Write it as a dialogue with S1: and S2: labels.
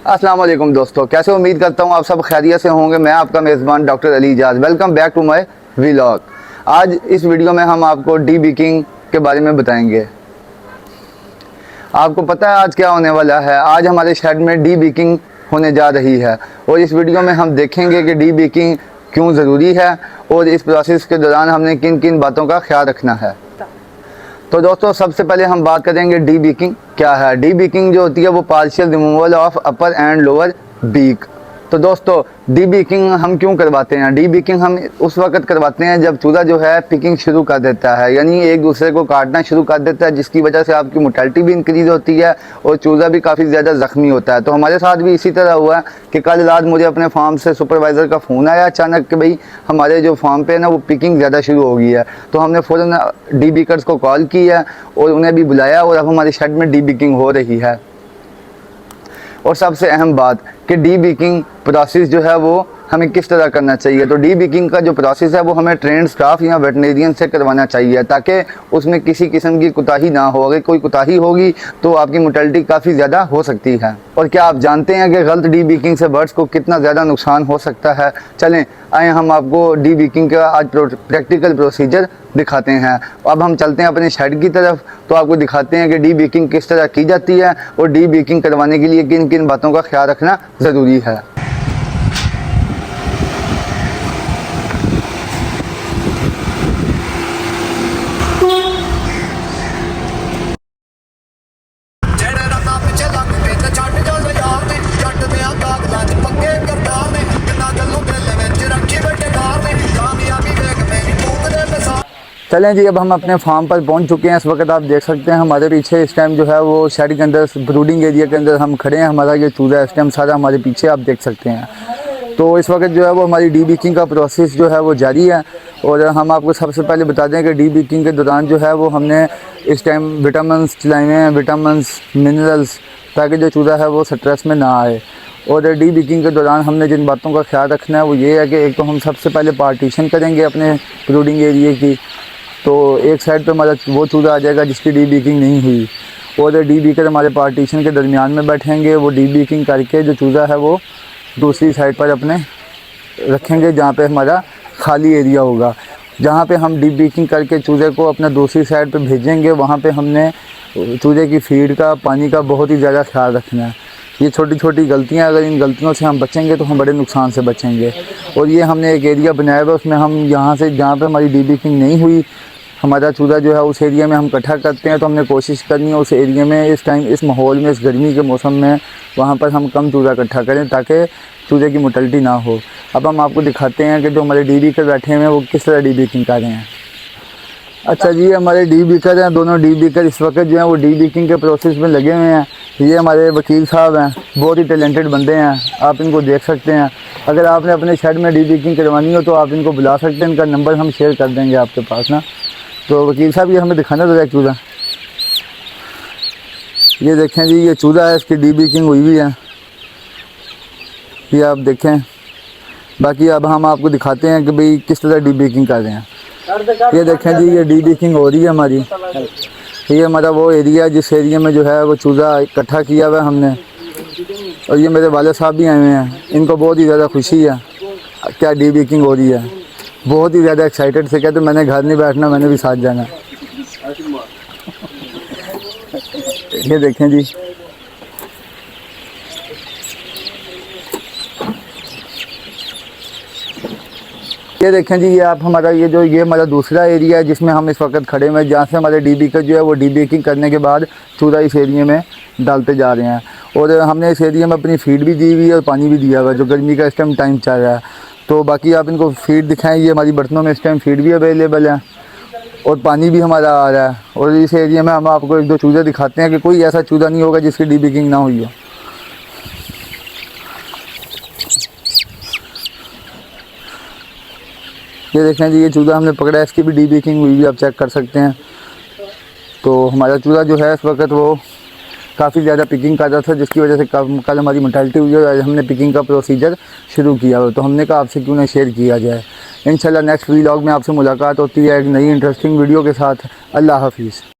S1: अस्सलाम वालेकुम दोस्तों, कैसे उम्मीद करता हूँ आप सब खैरियत से होंगे। मैं आपका मेज़बान doctor Ali Ijaz, welcome back to my vlog. आज इस वीडियो में हम आपको डीबीकिंग के बारे में बताएंगे। आपको पता है आज क्या होने वाला है? आज हमारे शहर में डीबीकिंग होने जा रही है और इस वीडियो में हम देखेंगे कि डीबीकिंग क्यों ज़रूरी है और इस प्रोसेस के दौरान हमने किन किन बातों का ख्याल रखना है। तो दोस्तों, सबसे पहले हम बात करेंगे डीबीकिंग क्या है। डीबीकिंग जो होती है वो partial removal of upper and lower beak. तो दोस्तों, डीबीकिंग हम क्यों करवाते हैं? डीबीकिंग हम उस वक्त करवाते हैं जब चूज़ा जो है पिकिंग शुरू कर देता है, यानी एक दूसरे को काटना शुरू कर देता है, जिसकी वजह से आपकी मोर्टेलिटी भी इंक्रीज़ होती है और चूज़ा भी काफ़ी ज़्यादा ज़ख्मी होता है। तो हमारे साथ भी इसी तरह हुआ कि कल रात मुझे अपने फार्म से सुपरवाइज़र का फ़ोन आया अचानक कि भाई हमारे जो फार्म पे है ना वो पिकिंग ज़्यादा शुरू हो गई है। तो हमने फ़ौरन डीबीकर्स को कॉल की है और उन्हें भी बुलाया और अब हमारे शेड में डीबीकिंग हो रही है। और सबसे अहम बात कि डीबीकिंग प्रोसेस जो है वो हमें किस तरह करना चाहिए। तो डीबीकिंग का जो प्रोसेस है वो हमें ट्रेंड स्टाफ या वेटनेरियन से करवाना चाहिए ताकि उसमें किसी किस्म की कोताही ना हो। अगर कोई कोताही होगी तो आपकी मोर्टेलिटी काफ़ी ज़्यादा हो सकती है। और क्या आप जानते हैं कि गलत डीबीकिंग से बर्ड्स को कितना ज़्यादा नुकसान हो सकता है? चलें आए हम आपको डीबीकिंग का आज प्रैक्टिकल प्रोसीजर दिखाते हैं। अब हम चलते हैं अपने शेड की तरफ, तो आपको दिखाते हैं कि डीबीकिंग किस तरह की जाती है और डीबीकिंग करवाने के लिए किन किन बातों का ख्याल रखना ज़रूरी है। चलें जी, अब हम अपने फार्म पर पहुंच चुके हैं। इस वक्त आप देख सकते हैं हमारे पीछे इस टाइम जो है वो शेड के अंदर ब्रूडिंग एरिया के अंदर हम खड़े हैं। हमारा ये चूज़ा इस टाइम सारा हमारे पीछे आप देख सकते हैं। तो इस वक्त जो है वो हमारी डीबीकिंग का प्रोसेस जो है वो जारी है। और हम आपको सबसे पहले बता दें कि डीबीकिंग के दौरान जो है वो हमने इस टाइम विटामिन्स खिलाए हैं, विटामिन्स मिनरल्स, ताकि जो चूज़ा है वो स्ट्रेस में ना आए। और डीबीकिंग के दौरान हमने जिन बातों का ख्याल रखना है वो ये है कि एक तो हम सबसे पहले पार्टीशन करेंगे अपने ब्रूडिंग एरिया की। तो एक साइड पे हमारा वो चूज़ा आ जाएगा जिसकी डीबीकिंग नहीं हुई और डीबीकर हमारे पार्टीशन के दरमियान में बैठेंगे। वो डीबीकिंग करके जो चूज़ा है वो दूसरी साइड पर अपने रखेंगे जहाँ पे हमारा खाली एरिया होगा, जहाँ पे हम डीबीकिंग करके चूज़े को अपना दूसरी साइड पे भेजेंगे। वहाँ पे हमने चूज़े की फीड का, पानी का बहुत ही ज़्यादा ख्याल रखना है। ये छोटी छोटी गलतियाँ, अगर इन गलतियों से हम बचेंगे तो हम बड़े नुकसान से बचेंगे। और ये हमने एक एरिया बनाया हुआ है, उसमें हम यहाँ से जहाँ पे हमारी डीबीकिंग नहीं हुई हमारा चूज़ा जो है उस एरिया में हम इकट्ठा करते हैं। तो हमने कोशिश करनी है उस एरिया में इस टाइम, इस माहौल में, इस गर्मी के मौसम में वहाँ पर हम कम चूज़ा इकट्ठा करें ताकि चूज़े की मोर्टेलिटी ना हो। अब हम आपको दिखाते हैं कि जो हमारे डीबीकर बैठे हुए हैं वो किस तरह डीबीकिंग कर रहे हैं। अच्छा जी, हमारे डीबीकर हैं, दोनों डीबीकर इस वक्त जो है वो डीबीकिंग के प्रोसेस में लगे हुए हैं। ये हमारे वकील साहब हैं, बहुत ही टैलेंटेड बंदे हैं, आप इनको देख सकते हैं। अगर आपने अपने शेड में डीबीकिंग करवानी हो तो आप इनको बुला सकते हैं, इनका नंबर हम शेयर कर देंगे आपके पास ना। तो वकील साहब ये हमें दिखाना था चूज़ा, ये देखें जी, ये चूज़ा है, इसकी डीबीकिंग हुई हुई है, ये आप देखें। बाकी अब हम आपको दिखाते हैं कि भाई किस तरह डीबीकिंग कर रहे हैं। ये देखें जी, ये डीबीकिंग हो रही है हमारी। ये हमारा वो एरिया जिस एरिया में जो है वो चूज़ा इकट्ठा किया हुआ है हमने। और ये मेरे वाले साहब भी आए हुए हैं, इनको बहुत ही ज़्यादा खुशी है क्या डीबीकिंग हो रही है, बहुत ही ज़्यादा एक्साइटेड से कहते मैंने घर नहीं बैठना, मैंने भी साथ जाना। ये देखें जी, ये देखें जी, ये आप हमारा ये हमारा दूसरा एरिया है जिसमें हम इस वक्त खड़े हुए हैं, जहाँ से हमारे डीबीकर जो है वो डीबीकिंग करने के बाद चूज़ा इस एरिया में डालते जा रहे हैं। और हमने इस एरिया में अपनी फीड भी दी हुई है और पानी भी दिया हुआ है, जो गर्मी का इस टाइम चल रहा है। तो बाकी आप इनको फीड दिखाएं, ये हमारी बर्तनों में इस टाइम फीड भी अवेलेबल है और पानी भी हमारा आ रहा है। और इस एरिया में हम आपको एक दो चूज़े दिखाते हैं कि कोई ऐसा चूज़ा नहीं होगा जिसकी डीबीकिंग ना हुई हो। ये देखें जी, ये चूज़ा हमने पकड़ा है, इसकी भी डीबीकिंग हुई भी आप चेक कर सकते हैं। तो हमारा चूज़ा जो है इस वक्त वो काफ़ी ज़्यादा पिकिंग कर रहा था, जिसकी वजह से कल हमारी मोर्टेलिटी हुई और आज हमने पिकिंग का प्रोसीजर शुरू किया हो। तो हमने कहा आपसे क्यों ना शेयर किया जाए। इंशाल्लाह नेक्स्ट व्लॉग में आपसे मुलाकात होती है एक नई इंटरेस्टिंग वीडियो के साथ। अल्लाह हाफिज़।